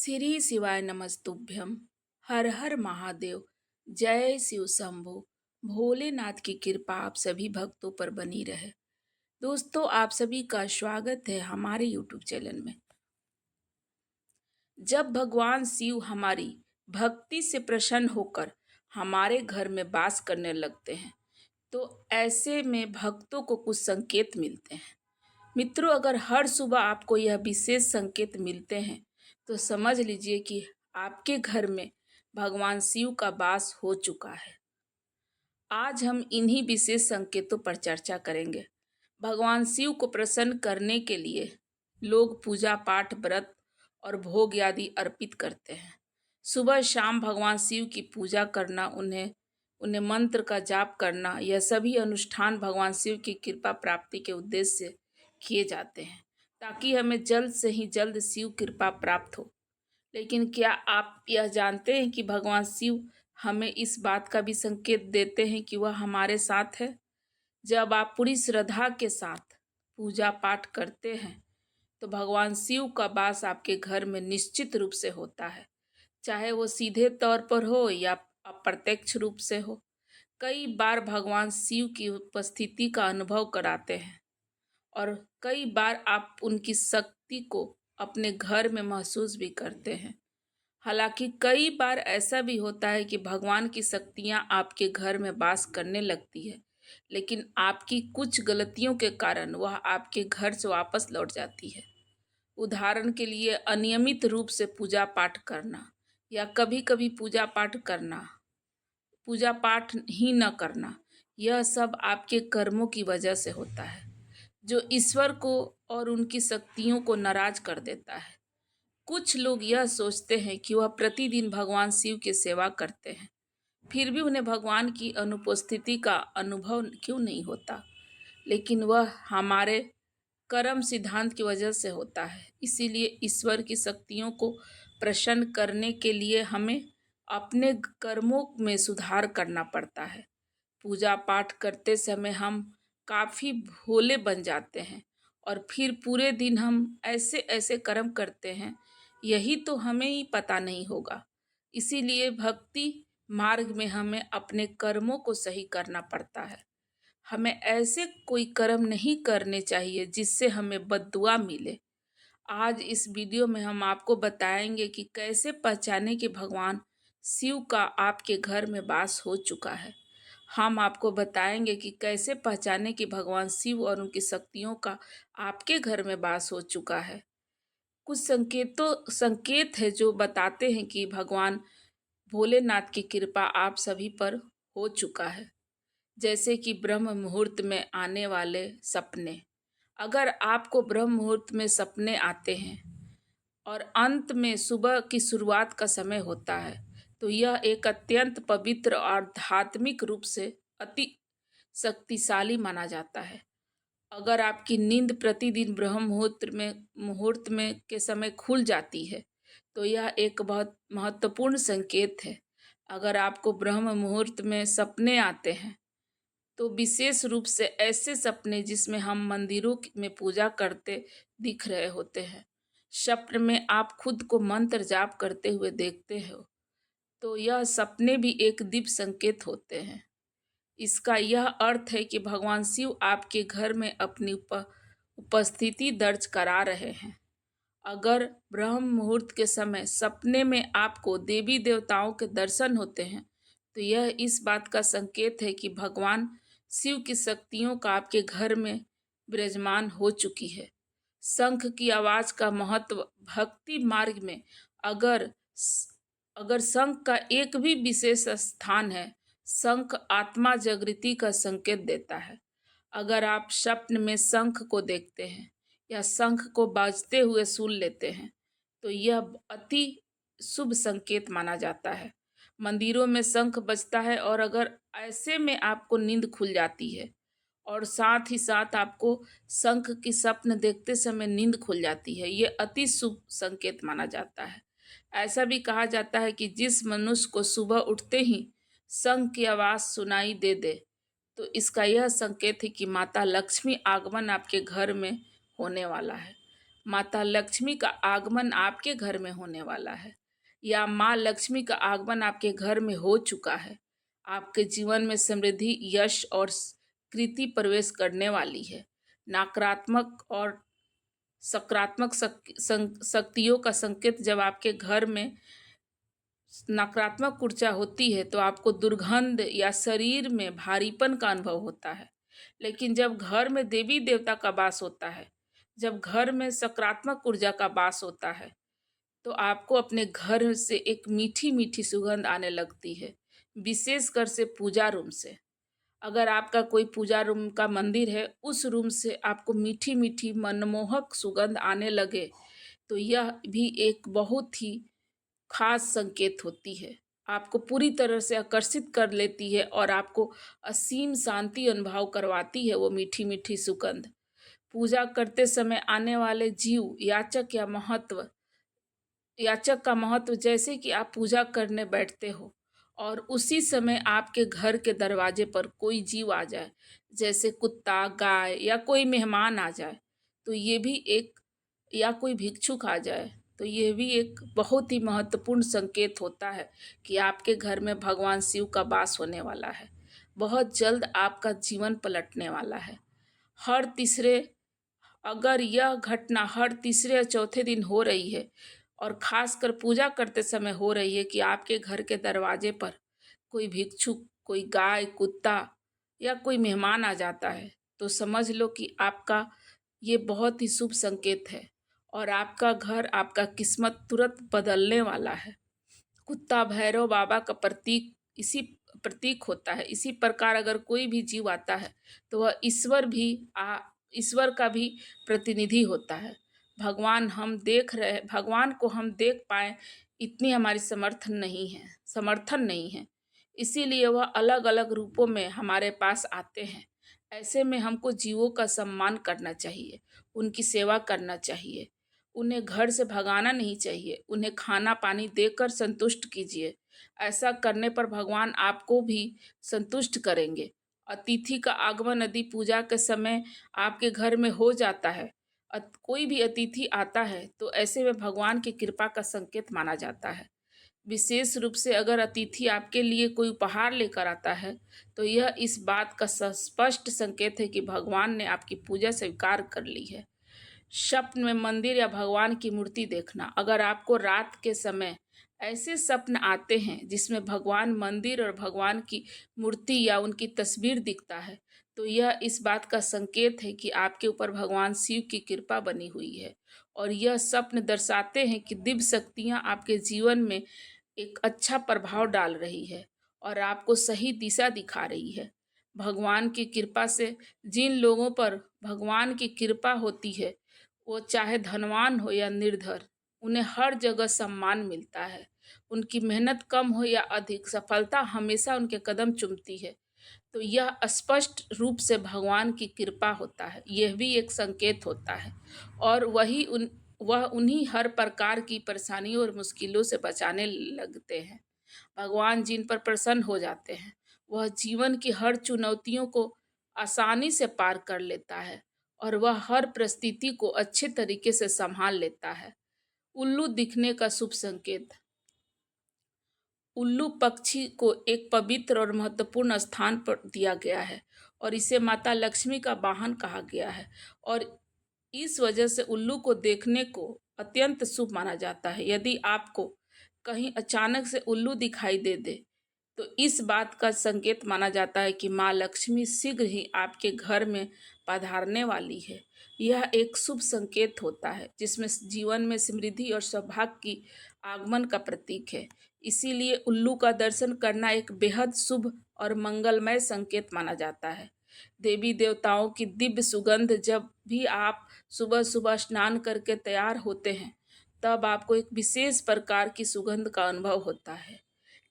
श्री शिवाय नमस्तुभ्यम। हर हर महादेव। जय शिव शंभो। भोलेनाथ की कृपा आप सभी भक्तों पर बनी रहे। दोस्तों, आप सभी का स्वागत है हमारे YouTube चैनल में। जब भगवान शिव हमारी भक्ति से प्रसन्न होकर हमारे घर में वास करने लगते हैं तो ऐसे में भक्तों को कुछ संकेत मिलते हैं। मित्रों, अगर हर सुबह आपको यह विशेष संकेत मिलते हैं तो समझ लीजिए कि आपके घर में भगवान शिव का वास हो चुका है। आज हम इन्हीं विशेष संकेतों पर चर्चा करेंगे। भगवान शिव को प्रसन्न करने के लिए लोग पूजा पाठ, व्रत और भोग आदि अर्पित करते हैं। सुबह शाम भगवान शिव की पूजा करना, उन्हें उन्हें मंत्र का जाप करना, यह सभी अनुष्ठान भगवान शिव की कृपा प्राप्ति के उद्देश्य से किए जाते हैं ताकि हमें जल्द से ही जल्द शिव कृपा प्राप्त हो। लेकिन क्या आप यह जानते हैं कि भगवान शिव हमें इस बात का भी संकेत देते हैं कि वह हमारे साथ है। जब आप पूरी श्रद्धा के साथ पूजा पाठ करते हैं तो भगवान शिव का वास आपके घर में निश्चित रूप से होता है, चाहे वो सीधे तौर पर हो या अप्रत्यक्ष रूप से हो। कई बार भगवान शिव की उपस्थिति का अनुभव कराते हैं और कई बार आप उनकी शक्ति को अपने घर में महसूस भी करते हैं। हालांकि कई बार ऐसा भी होता है कि भगवान की शक्तियां आपके घर में वास करने लगती है, लेकिन आपकी कुछ गलतियों के कारण वह आपके घर से वापस लौट जाती है। उदाहरण के लिए, अनियमित रूप से पूजा पाठ करना या कभी कभी पूजा पाठ ही न करना, यह सब आपके कर्मों की वजह से होता है, जो ईश्वर को और उनकी शक्तियों को नाराज कर देता है। कुछ लोग यह सोचते हैं कि वह प्रतिदिन भगवान शिव की सेवा करते हैं, फिर भी उन्हें भगवान की अनुपस्थिति का अनुभव क्यों नहीं होता। लेकिन वह हमारे कर्म सिद्धांत की वजह से होता है। इसीलिए ईश्वर की शक्तियों को प्रसन्न करने के लिए हमें अपने कर्मों में सुधार करना पड़ता है। पूजा पाठ करते समय हम काफ़ी भोले बन जाते हैं और फिर पूरे दिन हम ऐसे ऐसे कर्म करते हैं, यही तो हमें ही पता नहीं होगा। इसीलिए भक्ति मार्ग में हमें अपने कर्मों को सही करना पड़ता है। हमें ऐसे कोई कर्म नहीं करने चाहिए जिससे हमें बद्दुआ मिले। आज इस वीडियो में हम आपको बताएंगे कि कैसे पहचाने कि भगवान शिव का आपके घर में वास हो चुका है। हम आपको बताएंगे कि कैसे पहचाने कि भगवान शिव और उनकी शक्तियों का आपके घर में वास हो चुका है। कुछ संकेत है जो बताते हैं कि भगवान भोलेनाथ की कृपा आप सभी पर हो चुका है। जैसे कि ब्रह्म मुहूर्त में आने वाले सपने। अगर आपको ब्रह्म मुहूर्त में सपने आते हैं और अंत में सुबह की शुरुआत का समय होता है तो यह एक अत्यंत पवित्र और आध्यात्मिक रूप से अति शक्तिशाली माना जाता है। अगर आपकी नींद प्रतिदिन ब्रह्म मुहूर्त में के समय खुल जाती है तो यह एक बहुत महत्वपूर्ण संकेत है। अगर आपको ब्रह्म मुहूर्त में सपने आते हैं तो विशेष रूप से ऐसे सपने जिसमें हम मंदिरों में पूजा करते दिख रहे होते हैं, स्वप्न में आप खुद को मंत्र जाप करते हुए देखते हो, तो यह सपने भी एक दिव्य संकेत होते हैं। इसका यह अर्थ है कि भगवान शिव आपके घर में अपनी उपस्थिति दर्ज करा रहे हैं। अगर ब्रह्म मुहूर्त के समय सपने में आपको देवी देवताओं के दर्शन होते हैं तो यह इस बात का संकेत है कि भगवान शिव की शक्तियों का आपके घर में विराजमान हो चुकी है। शंख की आवाज का महत्व। भक्ति मार्ग में अगर अगर शंख का एक भी विशेष स्थान है, शंख आत्मा जागृति का संकेत देता है। अगर आप स्वप्न में शंख को देखते हैं या शंख को बाजते हुए सुन लेते हैं तो यह अति शुभ संकेत माना जाता है। मंदिरों में शंख बजता है और अगर ऐसे में आपको नींद खुल जाती है और साथ ही साथ आपको शंख की स्वप्न देखते समय नींद खुल जाती है, ये अति शुभ संकेत माना जाता है। ऐसा भी कहा जाता है कि जिस मनुष्य को सुबह उठते ही शंख की आवाज सुनाई दे दे तो इसका यह संकेत है कि माता लक्ष्मी आगमन आपके घर में होने वाला है। माता लक्ष्मी का आगमन आपके घर में होने वाला है या माँ लक्ष्मी का आगमन आपके घर में हो चुका है। आपके जीवन में समृद्धि, यश और कृति प्रवेश करने वाली है। नकारात्मक और सकारात्मक शक्तियों का संकेत: जब आपके घर में नकारात्मक ऊर्जा होती है तो आपको दुर्गंध या शरीर में भारीपन का अनुभव होता है। लेकिन जब घर में देवी देवता का वास होता है, जब घर में सकारात्मक ऊर्जा का वास होता है, तो आपको अपने घर से एक मीठी मीठी सुगंध आने लगती है, विशेषकर से पूजा रूम से। अगर आपका कोई पूजा रूम का मंदिर है, उस रूम से आपको मीठी मीठी मनमोहक सुगंध आने लगे, तो यह भी एक बहुत ही खास संकेत होती है। आपको पूरी तरह से आकर्षित कर लेती है और आपको असीम शांति अनुभव करवाती है वो मीठी मीठी सुगंध। पूजा करते समय आने वाले जीव याचक का महत्व: जैसे कि आप पूजा करने बैठते हो और उसी समय आपके घर के दरवाजे पर कोई जीव आ जाए, जैसे कुत्ता, गाय या कोई मेहमान आ जाए, तो ये भी एक या कोई भिक्षुक आ जाए, तो ये भी एक बहुत ही महत्वपूर्ण संकेत होता है कि आपके घर में भगवान शिव का वास होने वाला है। बहुत जल्द आपका जीवन पलटने वाला है। हर तीसरे अगर यह घटना हर तीसरे या चौथे दिन हो रही है और खासकर पूजा करते समय हो रही है कि आपके घर के दरवाजे पर कोई भिक्षुक, कोई गाय, कुत्ता या कोई मेहमान आ जाता है, तो समझ लो कि आपका ये बहुत ही शुभ संकेत है और आपका घर, आपका किस्मत तुरंत बदलने वाला है। कुत्ता भैरव बाबा का प्रतीक होता है। इसी प्रकार अगर कोई भी जीव आता है तो वह ईश्वर का भी प्रतिनिधि होता है। भगवान को हम देख पाए इतनी हमारी समर्थन नहीं है। इसीलिए वह अलग अलग रूपों में हमारे पास आते हैं। ऐसे में हमको जीवों का सम्मान करना चाहिए, उनकी सेवा करना चाहिए, उन्हें घर से भगाना नहीं चाहिए, उन्हें खाना पानी देकर संतुष्ट कीजिए। ऐसा करने पर भगवान आपको भी संतुष्ट करेंगे। अतिथि का आगमन यदि पूजा के समय आपके घर में हो जाता है, कोई भी अतिथि आता है, तो ऐसे में भगवान की कृपा का संकेत माना जाता है। विशेष रूप से अगर अतिथि आपके लिए कोई उपहार लेकर आता है, तो यह इस बात का स्पष्ट संकेत है कि भगवान ने आपकी पूजा स्वीकार कर ली है। स्वप्न में मंदिर या भगवान की मूर्ति देखना: अगर आपको रात के समय ऐसे स्वप्न आते हैं जिसमें भगवान मंदिर और भगवान की मूर्ति या उनकी तस्वीर दिखता है, तो यह इस बात का संकेत है कि आपके ऊपर भगवान शिव की कृपा बनी हुई है और यह स्वप्न दर्शाते हैं कि दिव्य शक्तियाँ आपके जीवन में एक अच्छा प्रभाव डाल रही है और आपको सही दिशा दिखा रही है। भगवान की कृपा से जिन लोगों पर भगवान की कृपा होती है, वो चाहे धनवान हो या निर्धन, उन्हें हर जगह सम्मान मिलता है। उनकी मेहनत कम हो या अधिक, सफलता हमेशा उनके कदम चूमती है। तो यह स्पष्ट रूप से भगवान की कृपा होता है, यह भी एक संकेत होता है और वह उन्हीं हर प्रकार की परेशानियों और मुश्किलों से बचाने लगते हैं। भगवान जिन पर प्रसन्न हो जाते हैं, वह जीवन की हर चुनौतियों को आसानी से पार कर लेता है और वह हर परिस्थिति को अच्छे तरीके से संभाल लेता है। उल्लू दिखने का शुभ संकेत: उल्लू पक्षी को एक पवित्र और महत्वपूर्ण स्थान पर दिया गया है और इसे माता लक्ष्मी का वाहन कहा गया है और इस वजह से उल्लू को देखने को अत्यंत शुभ माना जाता है। यदि आपको कहीं अचानक से उल्लू दिखाई दे तो इस बात का संकेत माना जाता है कि माँ लक्ष्मी शीघ्र ही आपके घर में पधारने वाली है। यह एक शुभ संकेत होता है जिसमें जीवन में समृद्धि और सौभाग्य की आगमन का प्रतीक है। इसीलिए उल्लू का दर्शन करना एक बेहद शुभ और मंगलमय संकेत माना जाता है। देवी देवताओं की दिव्य सुगंध: जब भी आप सुबह सुबह स्नान करके तैयार होते हैं, तब आपको एक विशेष प्रकार की सुगंध का अनुभव होता है।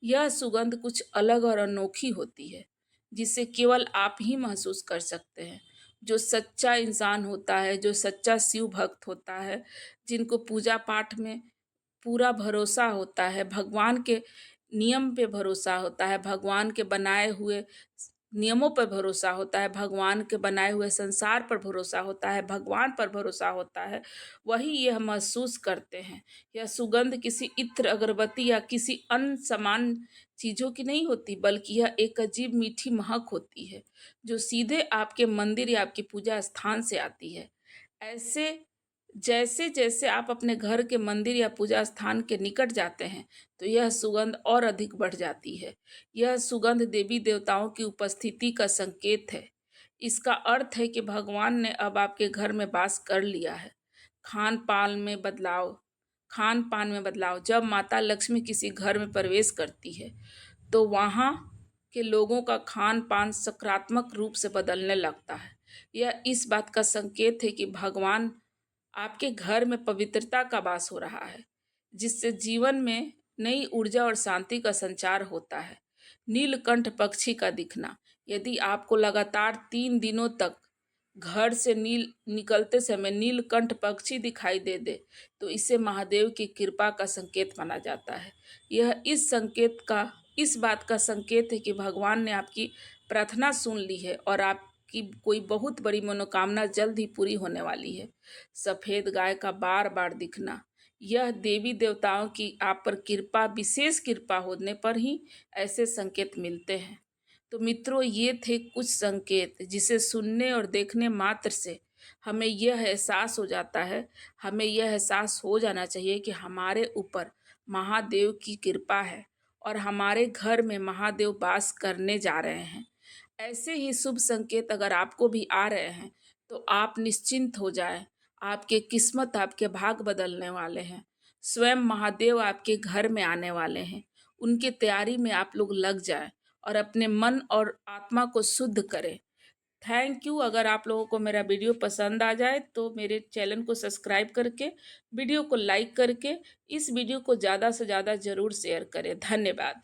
यह सुगंध कुछ अलग और अनोखी होती है, जिसे केवल आप ही महसूस कर सकते हैं। जो सच्चा इंसान होता है, जो सच्चा शिव भक्त होता है, जिनको पूजा पाठ में पूरा भरोसा होता है, भगवान के नियम पे भरोसा होता है, भगवान के बनाए हुए नियमों पर भरोसा होता है, भगवान के बनाए हुए संसार पर भरोसा होता है, भगवान पर भरोसा होता है, वही यह महसूस करते हैं। यह सुगंध किसी इत्र, अगरबत्ती या किसी अन्य समान चीज़ों की नहीं होती, बल्कि यह एक अजीब मीठी महक होती है, जो सीधे आपके मंदिर या आपकी पूजा स्थान से आती है। ऐसे जैसे-जैसे आप अपने घर के मंदिर या पूजा स्थान के निकट जाते हैं, तो यह सुगंध और अधिक बढ़ जाती है। यह सुगंध देवी-देवताओं की उपस्थिति का संकेत है। इसका अर्थ है कि भगवान ने अब आपके घर में वास कर लिया है। खान-पान में बदलाव खान-पान में बदलाव। जब माता लक्ष्मी किसी घर में प्रवेश करती है, तो वहाँ के लोगों का खान-पान सकारात्मक रूप से बदलने लगता है। यह इस बात का संकेत है कि भगवान आपके घर में पवित्रता का वास हो रहा है, जिससे जीवन में नई ऊर्जा और शांति का संचार होता है। नीलकंठ पक्षी का दिखना। यदि आपको लगातार 3 दिनों तक घर से निकलते समय नीलकंठ पक्षी दिखाई दे तो इसे महादेव की कृपा का संकेत माना जाता है। यह इस बात का संकेत है कि भगवान ने आपकी प्रार्थना सुन ली है और आपकी कोई बहुत बड़ी मनोकामना जल्द ही पूरी होने वाली है। सफेद गाय का बार बार दिखना। यह देवी देवताओं की आप पर कृपा, विशेष कृपा होने पर ही ऐसे संकेत मिलते हैं। तो मित्रों, ये थे कुछ संकेत जिसे सुनने और देखने मात्र से हमें यह एहसास हो जाना चाहिए कि हमारे ऊपर महादेव की कृपा है और हमारे घर में महादेव वास करने जा रहे हैं। ऐसे ही शुभ संकेत अगर आपको भी आ रहे हैं, तो आप निश्चिंत हो जाएं। आपके किस्मत, आपके भाग बदलने वाले हैं। स्वयं महादेव आपके घर में आने वाले हैं। उनकी तैयारी में आप लोग लग जाएं और अपने मन और आत्मा को शुद्ध करें। Thank you. अगर आप लोगों को मेरा वीडियो पसंद आ जाए तो मेरे चैनल को सब्सक्राइब करके, वीडियो को लाइक करके इस वीडियो को ज़्यादा से ज़्यादा ज़रूर शेयर करें। धन्यवाद।